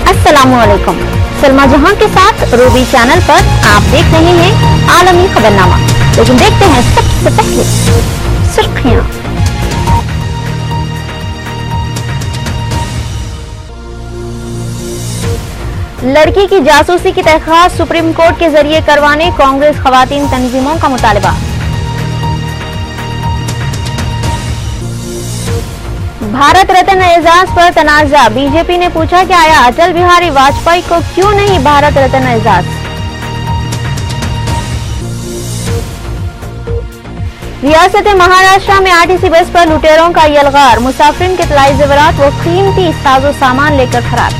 अस्सलामुअलैकुम। सलमा जहां के साथ रूबी चैनल पर आप देख रहे हैं आलमी खबरनामा। लेकिन देखते हैं सबसे पहले सुर्खियां। लड़की की जासूसी की दरख्वास्त सुप्रीम कोर्ट के जरिए करवाने कांग्रेस खवातीन तंजीमों का मुतालबा। भारत रत्न एजाज पर तनाजा, बीजेपी ने पूछा कि आया अटल बिहारी वाजपेयी को क्यों नहीं भारत रत्न एजाज। रियासत महाराष्ट्र में आरटीसी बस पर लुटेरों का यलगार, मुसाफिरीन के तलाई जेवरात व कीमती साजो सामान लेकर फरार।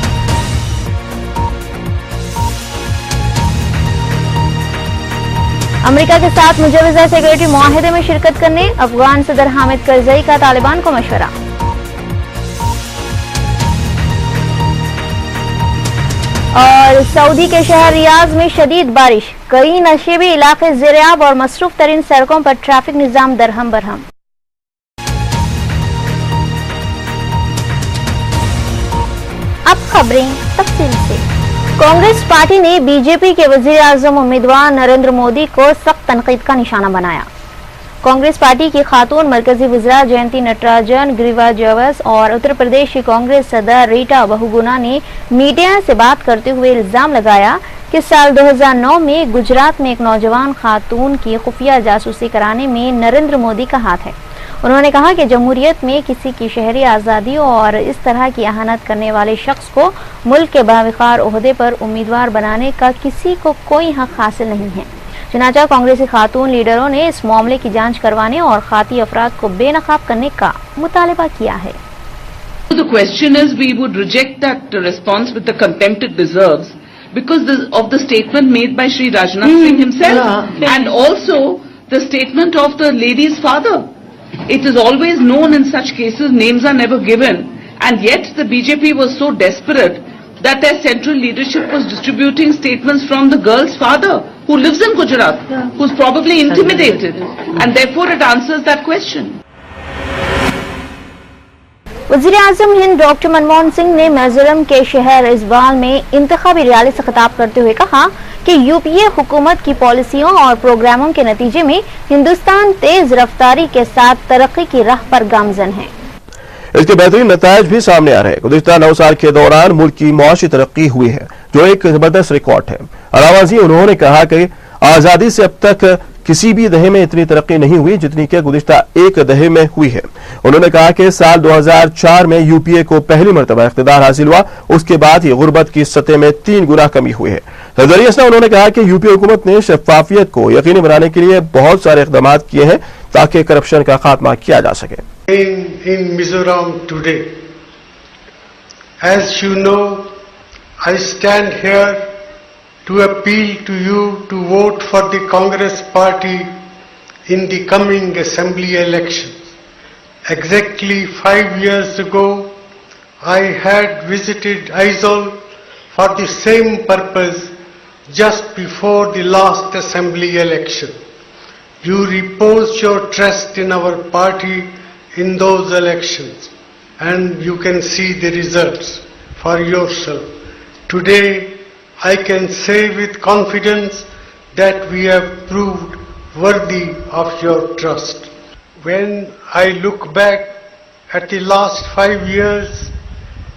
अमेरिका के साथ मुजवजा सिक्योरिटी मुआहदे में शिरकत करने अफगान सदर हामिद करजई का तालिबान को मशवरा। और सऊदी के शहर रियाज में शदीद बारिश, कई नशेबी इलाके ज़ेर-ए-आब और मसरूफ तरीन सड़कों पर ट्रैफिक निजाम दरहम बरहम। अब खबरें तफसील से। कांग्रेस पार्टी ने बीजेपी के वजीर आजम उम्मीदवार नरेंद्र मोदी को सख्त तनकीद का निशाना बनाया। कांग्रेस पार्टी की खातून मरकजी वज़ीरा जयंती नटराजन, ग्रीवा जवस और उत्तर प्रदेश की कांग्रेस सदर रीटा बहुगुणा ने मीडिया से बात करते हुए इल्जाम लगाया कि साल 2009 में गुजरात में एक नौजवान खातून की खुफिया जासूसी कराने में नरेंद्र मोदी का हाथ है। उन्होंने कहा कि जमहूरियत में किसी की शहरी आज़ादी और इस तरह की अहानत करने वाले शख्स को मुल्क के बावकार ओहदे पर उम्मीदवार बनाने का किसी को कोई हक हासिल नहीं है। चुनाचा कांग्रेसी खातून लीडरों ने इस मामले की जांच करवाने और खाती अफराद को बेनकाब करने का मुतालबा किया है। The question is, we would reject that response with the contempt it deserves because of the statement made by Shri Rajnath Singh himself and also the statement of the lady's father. It is always known in such cases names are never given, and yet the BJP was so desperate that their central leadership was distributing statements from the girl's father who lives in Gujarat, who's probably intimidated, and therefore it answers that question. वज़ीर आज़म Hind doctor Manmohan Singh ने मिजोरम के शहर इस्बाल में इंतखाबी rally से खिताब करते हुए कहा कि यूपीए हुकूमत की पॉलिसियों और प्रोग्रामों के नतीजे में हिंदुस्तान तेज रफ्तारी के साथ तरक्की की राह पर गामजन है। इसके बेहतरीन नतायज भी सामने आ रहे हैं। गुज़िश्ता 9 साल के दौरान मुल्क की मुआशी तरक्की हुई है, जो एक जबरदस्त रिकॉर्ड है। अलावा उन्होंने कहा कि आज़ादी से अब तक किसी भी दहे में इतनी तरक्की नहीं हुई जितनी कि गुज़िश्ता एक दहे में हुई है। उन्होंने कहा कि साल 2004 में यूपीए को पहली मरतबा इख्तिदार हासिल हुआ, उसके बाद ही गुर्बत की सतह में 3 गुना कमी हुई है। सदर उन्होंने कहा कि यूपीए हुकूमत ने शफाफियत को यकीनी बनाने के लिए बहुत सारे इक़दाम किए हैं ताकि करप्शन का खात्मा किया जा सके। In Mizoram today, as you know, I stand here to appeal to you to vote for the Congress party in the coming assembly elections. Exactly 5 years ago, I had visited Aizawl for the same purpose just before the last assembly election. You reposed your trust in our party in those elections, and you can see the results for yourself. Today, I can say with confidence that we have proved worthy of your trust. When I look back at the last 5 years,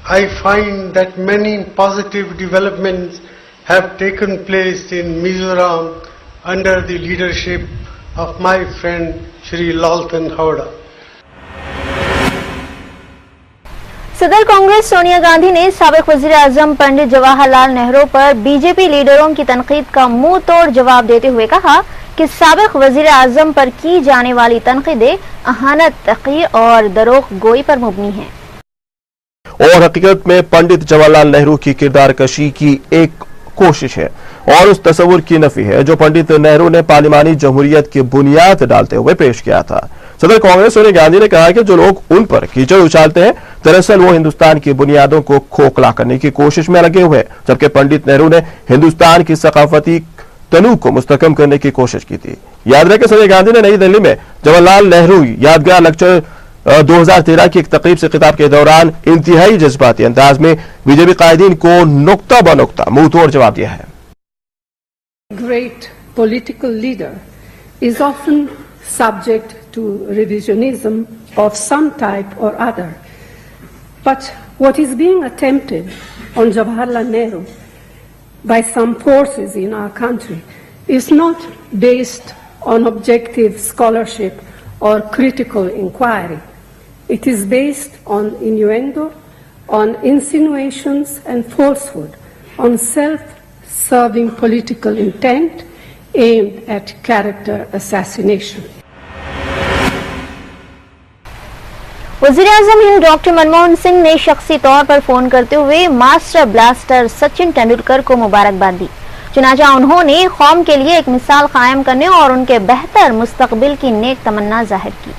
I find that many positive developments have taken place in Mizoram under the leadership of my friend Shri Laltan Howda. सदर कांग्रेस सोनिया गांधी ने साबिक वजीर आजम पंडित जवाहरलाल नेहरू पर BJP लीडरों की तनकीद का मुंह तोड़ जवाब देते हुए कहा कि साबिक वजीर आजम पर की जाने वाली तनकीदें अहानत, तहकीर और दरोग गोई पर मबनी हैं और हकीकत में पंडित जवाहरलाल नेहरू की किरदार कशी की एक कोशिश है और उस तस्वुर की नफी है जो पंडित नेहरू ने पार्लिमानी जमहूरियत की बुनियाद डालते हुए पेश किया था। सदर कांग्रेस सोनिया गांधी ने कहा कि जो लोग उन पर कीचड़ उछालते हैं दरअसल वो हिंदुस्तान की बुनियादों को खोखला करने की कोशिश में लगे हुए, जबकि पंडित नेहरू ने हिंदुस्तान की सकाफती तनू को मुस्तकम करने की कोशिश की थी। याद रहे कि सोनिया गांधी ने नई दिल्ली में जवाहरलाल नेहरू यादगार लेक्चर 2013 की एक तकरीब से खिताब के दौरान इंतहाई जज्बाती अंदाज में बीजेपी कायदीन को नुक्ता ब नुक्ता मुंह तोड़ जवाब दिया है। Great political leader is often subject to revisionism of some type or other. But what is being attempted on Jawaharlal Nehru by some forces in our country is not based on objective scholarship or critical inquiry. It is based on innuendo, on insinuations and falsehood, on self-serving political intent aimed at character assassination. वजीर आजम Hind doctor Manmohan Singh ने शख्सी तौर पर phone करते हुए master blaster Sachin Tendulkar को मुबारकबाद दी। चुनाचा उन्होंने कौम के लिए एक मिसाल कायम करने और उनके बेहतर मुस्तकबिल की नेक तमन्ना जाहिर की।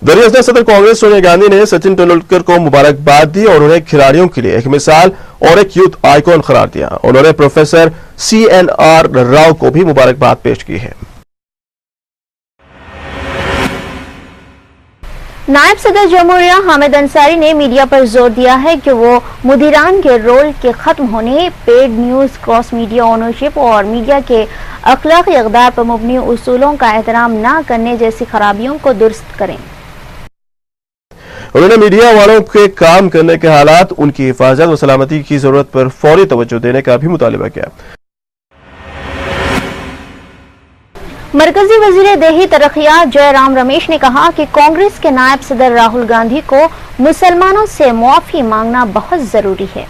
दरअसल सदर कांग्रेस सोनिया गांधी ने सचिन तेंदुलकर को मुबारकबाद दी और उन्हें खिलाड़ियों के लिए एक मिसाल और एक यूथ आइकॉन करार दिया। उन्होंने प्रोफेसर CNR राव को भी मुबारकबाद पेश की है। नायब सदर जमहूरिया हामिद अंसारी ने मीडिया पर जोर दिया है कि वो मुदीरान के रोल के खत्म होने, paid news, cross media ownership और मीडिया के अखलाकी इक़दार पर मबनी उसूलों का एहतराम न करने जैसी खराबियों को दुरुस्त करें। उन्होंने मीडिया वालों के काम करने के हालात, उनकी हिफाजत व सलामती की जरूरत पर फौरी तवज्जो देने का भी मुतालिबा किया। मरकजी वजीर देही तरक्कियात जयराम रमेश ने कहा कि कांग्रेस के नायब सदर राहुल गांधी को मुसलमानों से मुआफी मांगना बहुत जरूरी है,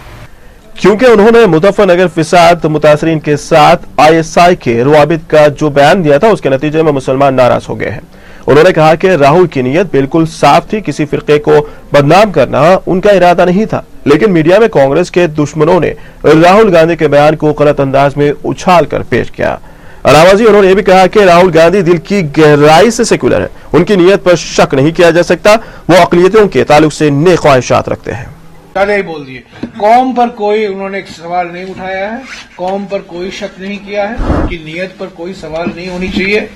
क्योंकि उन्होंने मुजफ्फरनगर फिसाद मुतासरीन के साथ ISI के रवाबित का जो बयान दिया था उसके नतीजे में मुसलमान नाराज हो गए हैं। उन्होंने कहा कि राहुल की नीयत बिल्कुल साफ थी, किसी फिरके को बदनाम करना उनका इरादा नहीं था, लेकिन मीडिया में कांग्रेस के दुश्मनों ने राहुल गांधी के बयान को गलत अंदाज में उछाल कर पेश किया। अलावा उन्होंने यह भी कहा कि राहुल गांधी दिल की गहराई से सेक्युलर है, उनकी नीयत पर शक नहीं किया जा सकता, वो अक़लियतों के ताल्लुक से नेक ख्वाहिशात रखते हैं। पहले बोल दिए, कौम पर कोई उन्होंने सवाल नहीं उठाया है, कौम पर कोई शक नहीं किया है, उनकी नीयत पर कोई सवाल नहीं होनी चाहिए।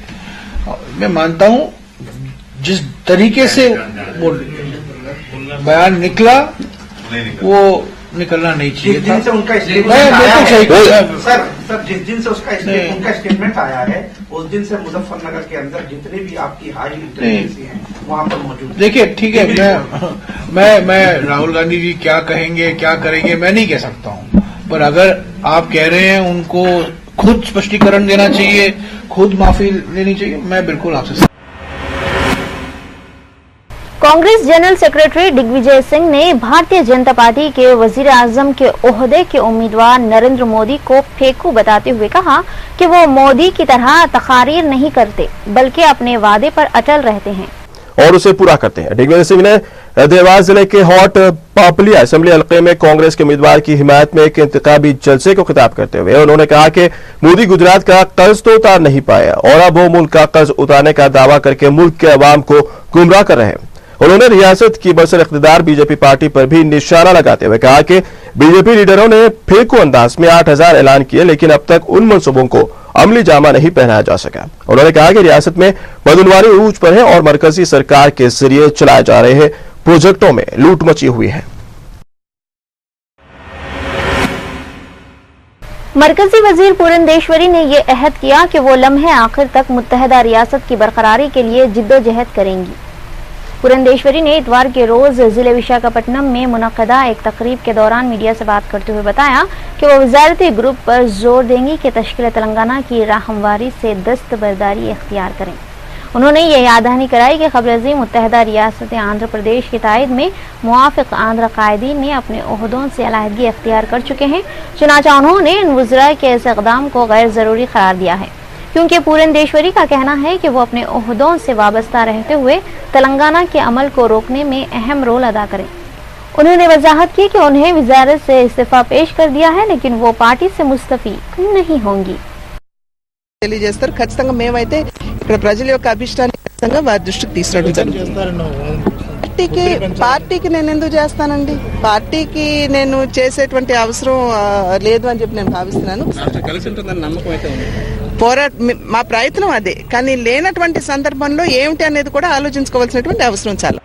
मैं मानता हूं जिस तरीके से वो बयान निकला वो निकलना नहीं चाहिए था। जिस दिन से उनका उनका स्टेटमेंट आया है उस दिन से मुजफ्फरनगर के अंदर जितने भी आपकी हाई इंटेलिजेंसी हैं वहां पर मौजूद। देखिए ठीक है, मैं राहुल गांधी जी क्या कहेंगे क्या करेंगे मैं नहीं कह सकता हूं, पर अगर आप कह रहे हैं उनको खुद स्पष्टीकरण देना चाहिए, खुद माफी लेनी चाहिए, मैं बिल्कुल आपसे। कांग्रेस जनरल सेक्रेटरी दिग्विजय सिंह ने भारतीय जनता पार्टी के वजीर आजम के ओहदे के उम्मीदवार नरेंद्र मोदी को फेंकू बताते हुए कहा कि वो मोदी की तरह तकारीर नहीं करते बल्कि अपने वादे पर अटल रहते हैं और उसे पूरा करते हैं। दिग्विजय सिंह ने देवास जिले के हॉट पापलिया असेंबली हल्के में कांग्रेस के उम्मीदवार की हिमायत में एक इंतखाबी जलसे को खिताब करते हुए उन्होंने कहा कि मोदी गुजरात का कर्ज तो उतार नहीं पाया और अब वो मुल्क का कर्ज उतारने का दावा करके मुल्क के अवाम को गुमराह कर रहे हैं। उन्होंने रियासत की बरसर इख्तिदार बीजेपी पार्टी पर भी निशाना लगाते हुए कहा कि बीजेपी लीडरों ने फेंकू अंदाज में 8,000 ऐलान किए, लेकिन अब तक उन मनसूबों को अमली जामा नहीं पहनाया जा सका। उन्होंने कहा कि रियासत में बदनवारी उरूज पर है और मरकजी सरकार के जरिए चलाए जा रहे प्रोजेक्टों में लूट मची हुई है। मरकजी वजीर पुरंदेश्वरी ने ये अहद किया कि वो लम्हे आखिर तक मुत्तहदा रियासत की बरकरारी के लिए जिद्दोजहद करेंगी। पुरंदेश्वरी ने इतवार के रोज जिले विशाखापट्टनम में मुनक्कदा एक तकरीब के दौरान मीडिया से बात करते हुए बताया कि वो वजारती ग्रुप पर जोर देंगी कि तश्कील तेलंगाना की राहमवारी से दस्तबरदारी इख्तियार करें। उन्होंने ये याद दहानी कराई कि क़ब्ल मुत्तहदा रियासत आंध्र प्रदेश की तायद में मुआफ़िक़ आंध्र कायदीन ने अपने ओहदों से अलहदगी इख्तियार कर चुके हैं। चुनाचा उन्होंने इन वज़रा के इस इक़दाम को गैर ज़रूरी करार दिया है, क्योंकि पुरंदेश्वरी का कहना है कि वो अपने ओहदों से वाबस्ता रहते हुए तेलंगाना के अमल को रोकने में अहम रोल अदा करें। उन्होंने वजाहत की कि उन्हें वज़ारत से इस्तीफ़ा पेश कर दिया है, लेकिन वो पार्टी से मुस्तफ़ी नहीं होंगी। తెలియజేస్తారు। ఖచ్చితంగా మేమైతే ఇక్కడ ప్రజల యొక్క అభిష్టాన్ని ఖచ్చితంగా వారి దృష్టికి తీసుకురావడం జరుగుతుంది। పార్టీకి నేను ఎందుకు చేస్తానండి? పార్టీకి నేను చేసేటువంటి అవసరం లేదు అని చెప్పి నేను భావిస్తున్నాను। మా ప్రయత్నం అదే, కానీ లేనటువంటి సందర్భంలో ఏమిటి అనేది కూడా ఆలోచించుకోవాల్సినటువంటి అవసరం చాలా।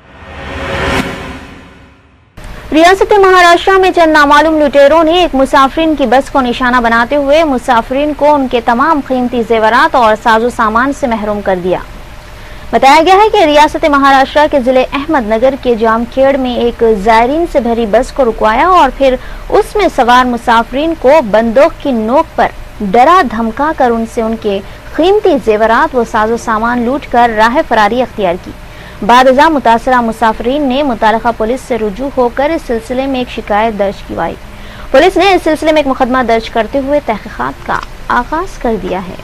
रियासत महाराष्ट्र में चंद नामालूम लुटेरों ने एक मुसाफिरीन की बस को निशाना बनाते हुए मुसाफिरीन को उनके तमाम कीमती जेवरात और साजो सामान से महरूम कर दिया। बताया गया है कि रियासत महाराष्ट्र के जिले अहमदनगर के जामखेड़ में एक जायरीन से भरी बस को रुकवाया और फिर उसमें सवार मुसाफिरीन को बंदूक की नोक पर डरा धमका कर उनसे उनके कीमती जेवरात व साजो सामान लूट कर राह फरारी अख्तियार की। बादजा मुतासरा मुसाफिरीन ने मुतालिका पुलिस से रुजू होकर इस सिलसिले में एक शिकायत दर्ज की। पुलिस ने इस सिलसिले में एक मुकदमा दर्ज करते हुए तहकीकात का आगाज कर दिया है।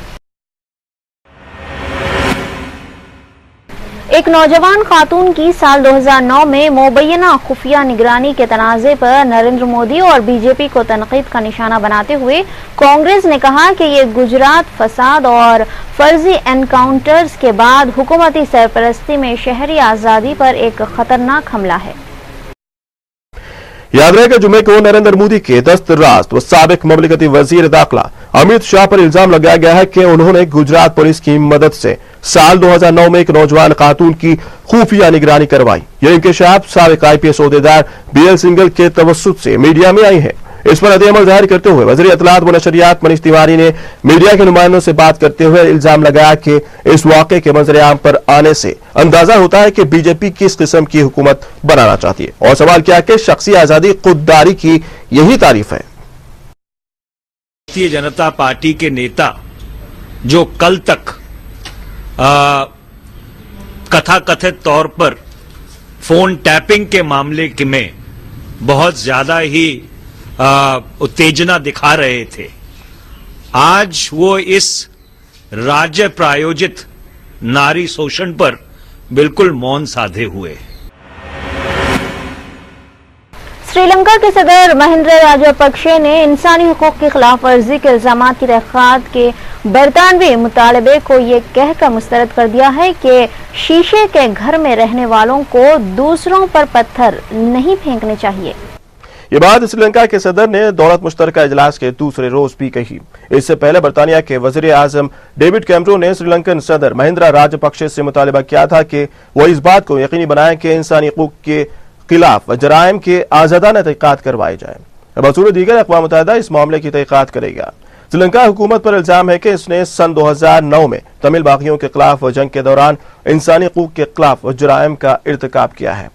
एक नौजवान खातून की साल 2009 में मुबैना खुफिया निगरानी के तनाज़े पर नरेंद्र मोदी और बीजेपी को तनकीद का निशाना बनाते हुए कांग्रेस ने कहा कि ये गुजरात फसाद और फर्जी एनकाउंटर्स के बाद हुकूमती सरपरस्ती में शहरी आज़ादी पर एक खतरनाक हमला है। याद रहे कि जुमे को नरेंद्र मोदी के दस्त रास्त व साबिक ममलिकती वजीर दाखिला अमित शाह पर इल्जाम लगाया गया है कि उन्होंने गुजरात पुलिस की मदद से साल 2009 में एक नौजवान खातून की खुफिया निगरानी करवाई। यह इंकशाफ साबिक IPS ओहदेदार BL सिंघल के तवस्सुत से मीडिया में आई है। इस पर रद्द-ए-अमल जाहिर करते हुए वज़ीर इत्तलात व नशरियात मनीष तिवारी ने मीडिया के नुमाइंदों से बात करते हुए इल्जाम लगाया कि इस वाक़े के मंजर-ए-आम पर आने से अंदाजा होता है कि बीजेपी किस किस्म की हुकूमत बनाना चाहती है और सवाल किया कि शख्सी आजादी खुददारी की यही तारीफ है। भारतीय जनता पार्टी के नेता जो कल तक कथाकथित तौर पर फोन टैपिंग के मामले में बहुत ज्यादा ही उत्तेजना दिखा रहे थे, आज वो इस राज्य प्रायोजित नारी शोषण पर बिल्कुल मौन साधे हुए। श्रीलंका के सदर महिंद्रा राजपक्षे ने इंसानी हुकूक की खिलाफ वर्जी के इल्जामात की तहकीकात के बरतानवी मुतालबे को ये कहकर मुस्तरद कर दिया है कि शीशे के घर में रहने वालों को दूसरों पर पत्थर नहीं फेंकने चाहिए। ये बात श्रीलंका के सदर ने दौलत मुश्तरका इजलास के दूसरे रोज भी कही। इससे पहले बरतानिया के वजीर आजम डेविड कैमरून ने श्रीलंकन सदर महिंद्रा राजपक्षे से मुतालबा किया था कि वो इस बात को यकीनी बनाएं कि इंसानी हुकूक के खिलाफ जराइम के आजादाना तहकीकात करवाई जाए। बसूर दीगर अक़वाम मुत्तहिदा इस मामले की तहकीकात करेगा। श्रीलंका हुकूमत पर इल्जाम है कि इसने सन 2009 में तमिल बागियों के खिलाफ जंग के दौरान इंसानी हुकूक के खिलाफ जराइम का इर्तिकाब किया है।